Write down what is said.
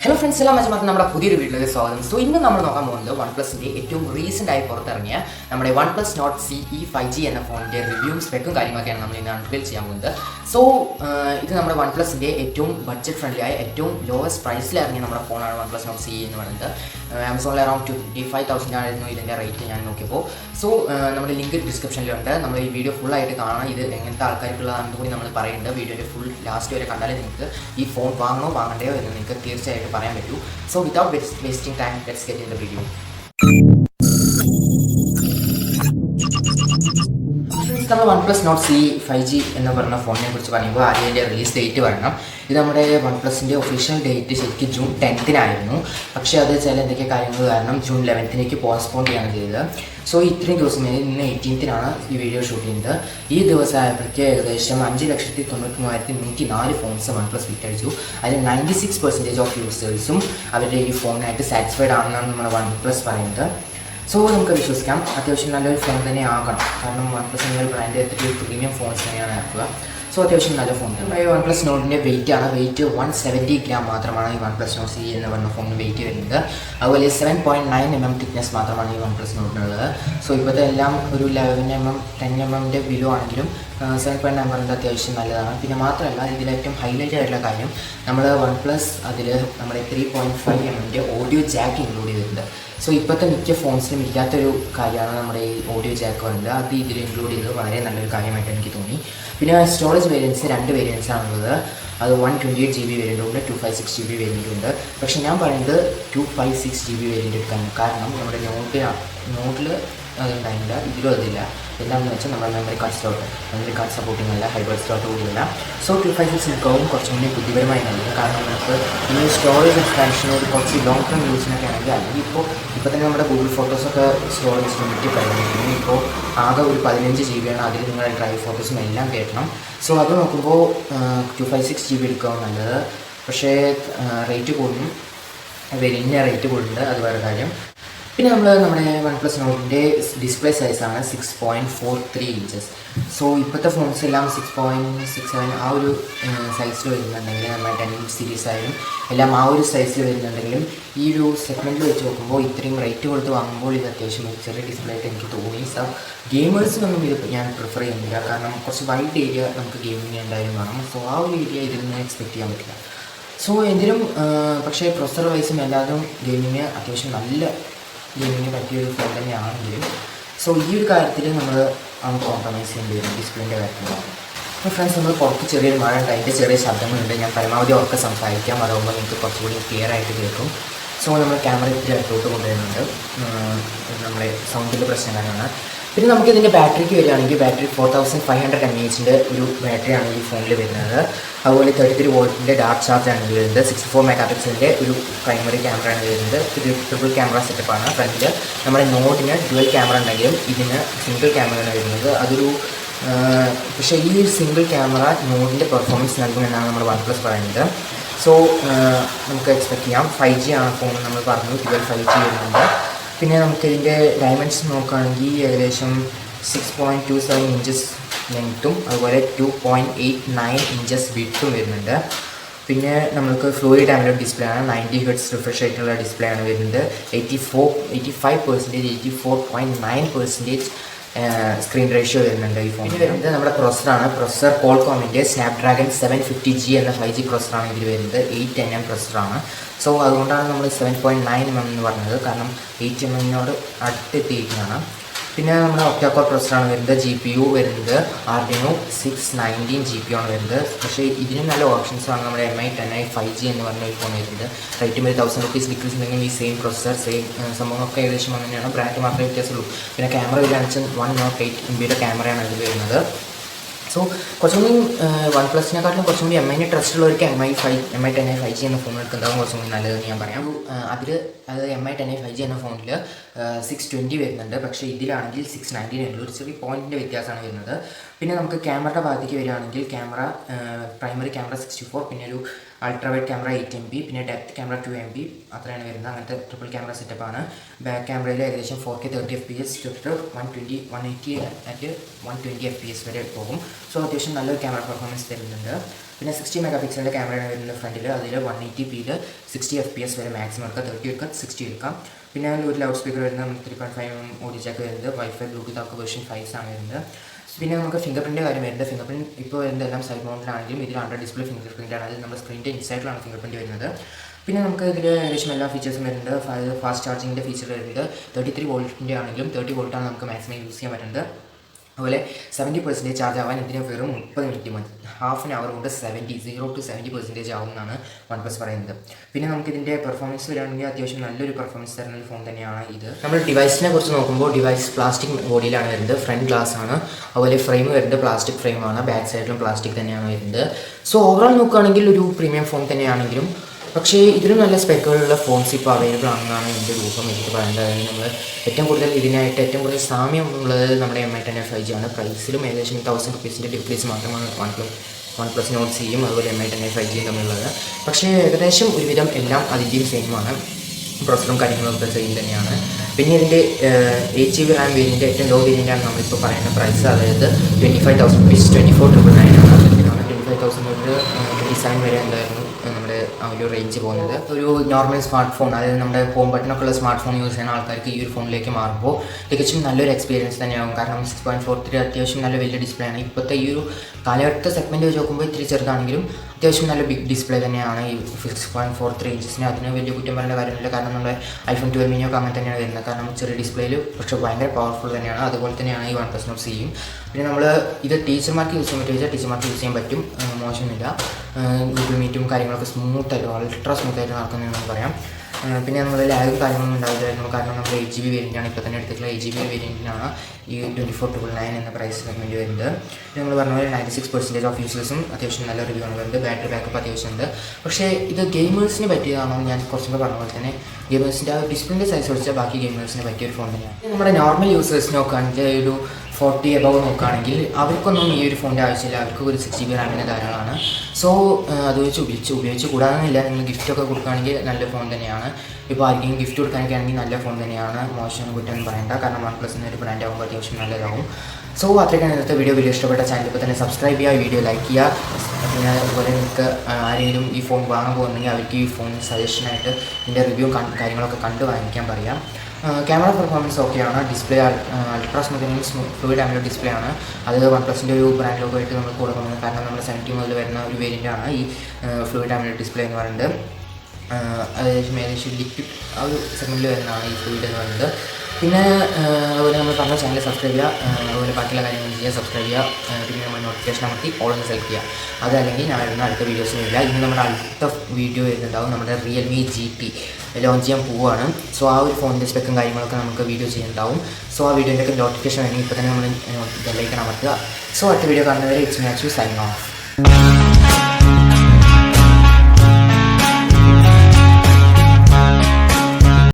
Hello friends, welcome to our video. So, in the OnePlus recent OnePlus Nord CE 5G phone reviews. So, this is OnePlus budget friendly, lowest price phone OnePlus Nord CE. Amazon around 25,000 rate. So, we have link in the description. We have video full video full last year this phone so without wasting time, let's get in the video. This OnePlus Nord CE 5G phone release date. This is OnePlus official date June 10th. June 11th postponed. So, this is 18th video shooting. This is 5,93,194 phones OnePlus Vita. 96% of users are phone satisfied OnePlus. So, we will use a phone because OnePlus brand premium phones. So, we will use OnePlus Nord weight 170 gram OnePlus Nord CE phone weight 7.9 mm thickness OnePlus Nord. So, if you have 11 mm 10 mm below 7.9 mm highlighted OnePlus 3.5 mm audio jack included. So, now the phones have audio jack included. Storage variants are 2 variants. 128GB variant and 256GB variant. But I am 256GB variant. Memory card slot, memory card supporting hybrid slot. So 256 is going to storage expansion long term use. Google Photos storage GB drive photos. So 256GB rate Now, OnePlus Nord display size is 6.43 inches. So, now the phones are 6.67 size. 10 series size. This segment is rate display. Gamers prefer wide area gaming. So, how area expect. So, processor wise gaming gaming phone. So, this is compromise display. Friends, we will clear so, we will camera sound Then we have battery 4500 mAh battery phone. 33 volt dark charge and 64 megapixel primary camera triple camera setup ആണ് ഫ്രണ്ടിൽ നമ്മുടെ നോഡിന് dual camera ഉണ്ടെങ്കിലും ഇതിന് single camera ആണ് വരുന്നത് അതൊരു പക്ഷേ ഈ സിംഗിൾ ക്യാമറ നോഡിന്റെ പെർഫോമൻസ് നൽകുമെന്നാണ് നമ്മൾ OnePlus പറയുന്നത് സോ നമുക്ക് എക്സ്പെക്ട് ചെയ്യാം 5G ആണ് ഫോൺ നമ്മൾ പറഞ്ഞു 5G വരുന്നുണ്ട് പിന്നെ നമുക്ക് ഇതിന്റെ ഡൈമെൻഷൻസ് നോക്കുകയാണെങ്കിൽ ഏകദേശം 6.27 inches length അതുപോലെ 2.89 inches width വരുന്നുണ്ട് പിന്നെ നമുക്ക് ഫ്ലൂയിഡ് AMOLED ഡിസ്പ്ലേ ആണ് 90 Hz റിഫ്രഷ് റേറ്റുള്ള ഡിസ്പ്ലേ ആണ് വരുന്നത് 84.9% സ്ക്രീൻ റേഷ്യോ വരുന്നുണ്ട് ഈ ഫോണിൽ വരുന്നത് നമ്മുടെ പ്രൊസസ്സർ Qualcommന്റെ Snapdragon 750G എന്ന 5G പ്രൊസസ്സറാണ് ഇതിൽ വരുന്നത് 8nm പ്രൊസസ്സറാണ് സോ അതുകൊണ്ടാണ് നമ്മൾ 7.9mm എന്ന് പറഞ്ഞത് കാരണം 8mm അടുത്തെത്തിയിരിക്കുകയാണ് പിന്നെ നമ്മുടെ ഒക്ടാ-കോർ പ്രൊസസ്സറാണ് വരുന്നത് GPU വരുന്നത് Adreno 619 GPU ആണ് വരുന്നത് പക്ഷേ ഇതിന് നല്ല ഓപ്ഷൻസ് ആണ് നമ്മുടെ MI10i 5G എന്ന് പറഞ്ഞ ഒരു ഫോൺ വരുന്നത് റേറ്റ് 1000 rupees ഡിക്രീസ് ഉണ്ടെങ്കിൽ ഈ സെയിം പ്രൊസസ്സർ സെയിം സംഭവമൊക്കെ ഏകദേശം അങ്ങനെയാണ് ബ്രാൻഡ് മാത്രമേ വ്യത്യാസമുള്ളൂ പിന്നെ ക്യാമറ വരാണെന്ന് 108 MB ക്യാമറയാണ് ഇതിൽ വരുന്നത് സോ കുറച്ചുകൂടി OnePlusനെക്കാട്ടിലും കുറച്ചുകൂടി MI ട്രസ്റ്റുള്ളവർക്ക് MI10i 5G എന്ന ഫോൺ എടുക്കുന്നതാകും കുറച്ചുകൂടി നല്ലതെന്ന് ഞാൻ പറയാം അതിൽ അതായത് MI10i 5G എന്ന ഫോണിൽ 620 വരുന്നുണ്ട് പക്ഷേ ഇതിലാണെങ്കിൽ 619 ഉള്ളൂ ഒരു ചെറിയ പോയിൻറ്റിൻ്റെ വ്യത്യാസമാണ് വരുന്നത് പിന്നെ നമുക്ക് ക്യാമറയുടെ ഭാഗത്തേക്ക് വരികയാണെങ്കിൽ ക്യാമറ പ്രൈമറി ക്യാമറ 64 പിന്നെ ഒരു അൾട്രാ വൈഡ് ക്യാമറ 8 MB പിന്നെ ഡെപ്ത് ക്യാമറ 2 MB അത്രയാണ് വരുന്നത് അങ്ങനത്തെ ട്രിപ്പിൾ ക്യാമറ സെറ്റപ്പാണ് ബാക്ക് ക്യാമറയിൽ ഏകദേശം 4K 30 FPS തൊട്ട് 180 at 120 FPS വരെ പോകും സോ അത്യാവശ്യം നല്ലൊരു ക്യാമറ പെർഫോമൻസ് തരുന്നുണ്ട് പിന്നെ 60 മെഗാ പിക്സലിൻ്റെ ക്യാമറയാണ് വരുന്നത് ഫ്രണ്ടിൽ. അതിൽ 180p 60 FPS വരെ മാക്സിമം എടുക്കാം, 30 എടുക്കാം, 60 എടുക്കാം. പിന്നെ ഒരു ലൗഡ് സ്പീക്കർ വരുന്നത് 3.5 ഓഡിയോ ജാക്ക് വരുന്നത്, വൈഫൈ ബ്ലൂടൂത്ത് ഒക്കെ വേർഷൻ 5 ആണ് വരുന്നത്. പിന്നെ നമുക്ക് ഫിംഗർ പ്രിൻ്റ് കാര്യം വരുന്നത്, ഫിംഗർ പ്രിൻറ്റ് ഇപ്പോൾ വരുന്നത് എല്ലാം സൈഡ് മൗണ്ടിലാണെങ്കിലും ഇതിൽ അണ്ടർ ഡിസ്പ്ലേ ഫിംഗർ പ്രിൻ്റാണ്. അത് നമ്മുടെ സ്ക്രീനിൻ്റെ ഇൻസൈഡിലാണ് ഫിംഗർ പ്രിൻറ്റ് വരുന്നത്. പിന്നെ നമുക്ക് ഇതിൽ ഏകദേശം എല്ലാ ഫീച്ചേഴ്സും വരുന്നുണ്ട്. ഫാസ്റ്റ് ചാർജിങ്ങിൻ്റെ ഫീച്ചർ വരുന്നത് 33 വോൾട്ടിൻ്റെ ആണെങ്കിലും 30 വോൾട്ടാണ് നമുക്ക് മാക്സിമം യൂസ് ചെയ്യാൻ പറ്റുന്നത്. അതുപോലെ 70% ചാർജ് ആവാൻ ഇതിന് വെറും 30 മിനിറ്റ് മതി. ഹാഫ് ആൻ അവർ കൊണ്ട് 0 to 70% ആവുമെന്നാണ് OnePlus പറയുന്നത്. പിന്നെ നമുക്ക് ഇതിൻ്റെ പെർഫോമൻസ് വരികയാണെങ്കിൽ അത്യാവശ്യം നല്ലൊരു പെർഫോമൻസ് തരുന്ന ഒരു ഫോൺ തന്നെയാണ് ഇത്. നമ്മൾ ഡിവൈസിനെ കുറിച്ച് നോക്കുമ്പോൾ ഡിവൈസ് പ്ലാസ്റ്റിക് ബോഡിയിലാണ് വരുന്നത്, ഫ്രണ്ട് ഗ്ലാസ് ആണ്. അതുപോലെ ഫ്രെയിം വരുന്നത് പ്ലാസ്റ്റിക് ഫ്രെയിമാണ്, ബാക്ക് സൈഡിലും പ്ലാസ്റ്റിക് തന്നെയാണ് വരുന്നത്. സോ ഓവറോൾ നോക്കുകയാണെങ്കിൽ ഒരു പ്രീമിയം ഫോൺ തന്നെയാണെങ്കിലും പക്ഷേ ഇതിലും നല്ല സ്പെക്കുകളുള്ള ഫോൺസ് ഇപ്പോൾ അവൈലബിൾ ആണെന്നാണ് എൻ്റെ രൂപം എനിക്ക് പറയേണ്ടത്. നമ്മൾ ഏറ്റവും കൂടുതൽ ഇതിനായിട്ട് ഏറ്റവും കൂടുതൽ സാമ്യം ഉള്ളത് നമ്മുടെ MI 10 5G ആണ്. പ്രൈസിലും ഏകദേശം 1000 റുപ്പീസിൻ്റെ ഡിഫറൻസ് മാത്രമാണ് OnePlus Nord Cയും അതുപോലെ MI 10 5Gയും തമ്മിലുള്ളത്. പക്ഷേ ഏകദേശം ഒരുവിധം എല്ലാം അതിൻ്റെയും സെയിമാണ്, പ്രൊസസ്സറും കാര്യങ്ങളൊക്കെ സെയിം തന്നെയാണ്. പിന്നെ ഇതിൻ്റെ 8GB RAM വേരിയൻ്റ് ഏറ്റവും ലോ വേരിയൻ്റാണ് നമ്മളിപ്പോൾ പറയുന്ന പ്രൈസ്, അതായത് 25,000 റുപ്പീസ്, 24,999 ആണ്. 25,000 തൊട്ട് 27 വരെ എന്തായിരുന്നു നമ്മുടെ ആ ഒരു റേഞ്ച് പോകുന്നത്. ഒരു നോർമൽ സ്മാർട്ട് ഫോൺ, അതായത് നമ്മുടെ ഹോം ബട്ടണൊക്കെ ഉള്ള സ്മാർട്ട് ഫോൺ യൂസ് ചെയ്യുന്ന ആൾക്കാർക്ക് ഈ ഒരു ഫോണിലേക്ക് മാറുമ്പോൾ തികച്ചും നല്ലൊരു എക്സ്പീരിയൻസ് തന്നെയാകും. കാരണം 6.43 അത്യാവശ്യം നല്ല വലിയ ഡിസ്പ്ലേ ആണ്. ഇപ്പോഴത്തെ ഈ ഒരു കാലഘട്ട സെഗ്മെൻറ്റ് വെച്ച് നോക്കുമ്പോൾ ഇത്തിരി ചെറുതാണെങ്കിലും അത്യാവശ്യം നല്ല ബിഗ് ഡിസ്പ്ലേ തന്നെയാണ് ഈ 6.43 ഇഞ്ചസിന്. അതിന് വലിയ കുറ്റം പറയേണ്ട കാര്യമില്ല, കാരണം നമ്മുടെ iPhone 12 mini ഒക്കെ അങ്ങനെ തന്നെയാണ് വരുന്നത്. കാരണം ചെറിയ ഡിസ്പ്ലേയിൽ പക്ഷേ ഭയങ്കര പവർഫുൾ തന്നെയാണ്. അതുപോലെ തന്നെയാണ് ഈ OnePlus Nord Cയും. പിന്നെ നമ്മൾ ഇത് ടീച്ചർമാർക്ക് യൂസ് ചെയ്യാൻ പറ്റുമോ? ടീച്ചർമാർക്ക് യൂസ് ചെയ്യാൻ പറ്റും, മോശമില്ല. ഗൂഗിൾ മീറ്റും കാര്യങ്ങളൊക്കെ സ്മൂത്തായിട്ട്, അൾട്രാ സ്മൂത്തായിട്ട് നടക്കുന്നതെന്ന് പറയാം. പിന്നെ നമ്മൾ ലാഗും കാര്യങ്ങളൊന്നും ഉണ്ടാവില്ലായിരുന്നു, കാരണം നമ്മൾ 8GB വേരിയൻ്റാണ് ഇപ്പോൾ തന്നെ എടുത്തിട്ടുള്ള. 8GB വേരിയൻറ്റിനാണ് ഈ 24,999 എന്ന പ്രൈസ് സെഗ്മെൻറ്റ് വരുന്നത്. നമ്മൾ പറഞ്ഞ പോലെ 96% ഓഫ് യൂസേഴ്സും അത്യാവശ്യം നല്ല റിവ്യൂ ആണ് വരുന്നത്. ബാറ്ററി ബാക്കപ്പ് അത്യാവശ്യം ഉണ്ട്. പക്ഷേ ഇത് ഗെയിമേഴ്സിന് പറ്റിയതാണോ? ഞാൻ കുറച്ചുകൂടെ പറഞ്ഞ പോലെ തന്നെ ഗെയിമേഴ്സിൻ്റെ ആ ഡിസ്പ്ലേൻ്റെ സൈസ് വെച്ചാൽ ബാക്കി ഗെയിമേഴ്സിന് പറ്റിയ ഒരു ഫോൺ തന്നെയാണ്. നമ്മുടെ നോർമൽ യൂസേഴ്സ് നോക്കുകയാണെങ്കിൽ ഒരു 40 above നോക്കുകയാണെങ്കിൽ അവർക്കൊന്നും ഈ ഒരു ഫോണിൻ്റെ ആവശ്യമില്ല. അവർക്ക് ഒരു 6GB റാമിന് ധാരാളമാണ്. സോ അത് വെച്ച് ഉപയോഗിച്ച് കൂടാതെന്നില്ല. നിങ്ങൾ ഗിഫ്റ്റൊക്കെ കൊടുക്കുകയാണെങ്കിൽ നല്ല ഫോൺ തന്നെയാണ്. ഇപ്പോൾ ആർക്കെങ്കിലും ഗിഫ്റ്റ് കൊടുക്കാനൊക്കെ ആണെങ്കിൽ നല്ല ഫോൺ തന്നെയാണ്, മോശം കുറ്റം പറയേണ്ട. കാരണം OnePlus എന്നൊരു ബ്രാൻഡ് ആകുമ്പോൾ അത്യാവശ്യം നല്ലതാവും. സോ അത്രയ്ക്കാണ് ഇന്നത്തെ വീഡിയോ ഇഷ്ടപ്പെട്ട ചാനൽ ഇപ്പോൾ തന്നെ സബ്സ്ക്രൈബ് ചെയ്യുക, വീഡിയോ ലൈക്ക് ചെയ്യുക. പിന്നെ അതുപോലെ നിങ്ങൾക്ക് ആരെങ്കിലും ഈ ഫോൺ വാങ്ങാൻ പോകുന്നെങ്കിൽ അവർക്ക് ഈ ഫോൺ സജഷനായിട്ട് ഇതിൻ്റെ റിവ്യൂ കാര്യങ്ങളൊക്കെ കണ്ട് വാങ്ങിക്കാൻ പറയാം. ക്യാമറ പെർഫോമൻസ് ഓക്കെയാണ്. Display ultra fluid AMOLED display ആണ്. അത് OnePlusൻ്റെ ഒരു ബ്രാൻഡ് ലോഗോ ആയിട്ട് നമ്മൾ കൊടുക്കുന്നത്, കാരണം നമ്മൾ 70 മുതൽ വരുന്ന ഒരു വേരിയൻ്റാണ് ഈ ഫ്ലൂയിഡ് AMOLED ഡിസ്പ്ലേ എന്ന് പറയുന്നത്. ഏകദേശം ലിക്വിഡ് ആ ഒരു സെഗ്മെൻറ്റിൽ വരുന്നതാണ് ഈ ഫ്ലൂയിഡ് എന്ന് പറയുന്നത്. പിന്നെ അതുപോലെ നമ്മൾ പറഞ്ഞ ചാനൽ സബ്സ്ക്രൈബ് ചെയ്യുക, അതുപോലെ ബാക്കിയുള്ള കാര്യങ്ങൾ ചെയ്യുക, സബ്സ്ക്രൈബ് ചെയ്യുക. പിന്നെ നമ്മൾ നോട്ടിഫിക്കേഷൻ അമർത്തി ഓൾ ഒന്ന് സെലക്ട് ചെയ്യുക. അതല്ലെങ്കിൽ ഞാൻ വരുന്ന അടുത്ത വീഡിയോസ് വരില്ല. ഇന്ന് നമ്മുടെ അടുത്ത വീഡിയോ വരുന്നുണ്ടാവും, നമ്മുടെ Realme GT ലോഞ്ച് ചെയ്യാൻ പോവുകയാണ്. സോ ആ ഒരു ഫോണിൻ്റെ സ്പെക്കും കാര്യങ്ങളൊക്കെ നമുക്ക് വീഡിയോ ചെയ്യുന്നുണ്ടാവും. സോ ആ വീഡിയോൻ്റെയൊക്കെ നോട്ടിഫിക്കേഷൻ വേണമെങ്കിൽ ഇപ്പോൾ തന്നെ നമ്മൾ ബെല്ലൈക്കൺ അമർത്തുക. സോ അടുത്ത വീഡിയോ കാണുന്നവരെ it's me Achu signing off.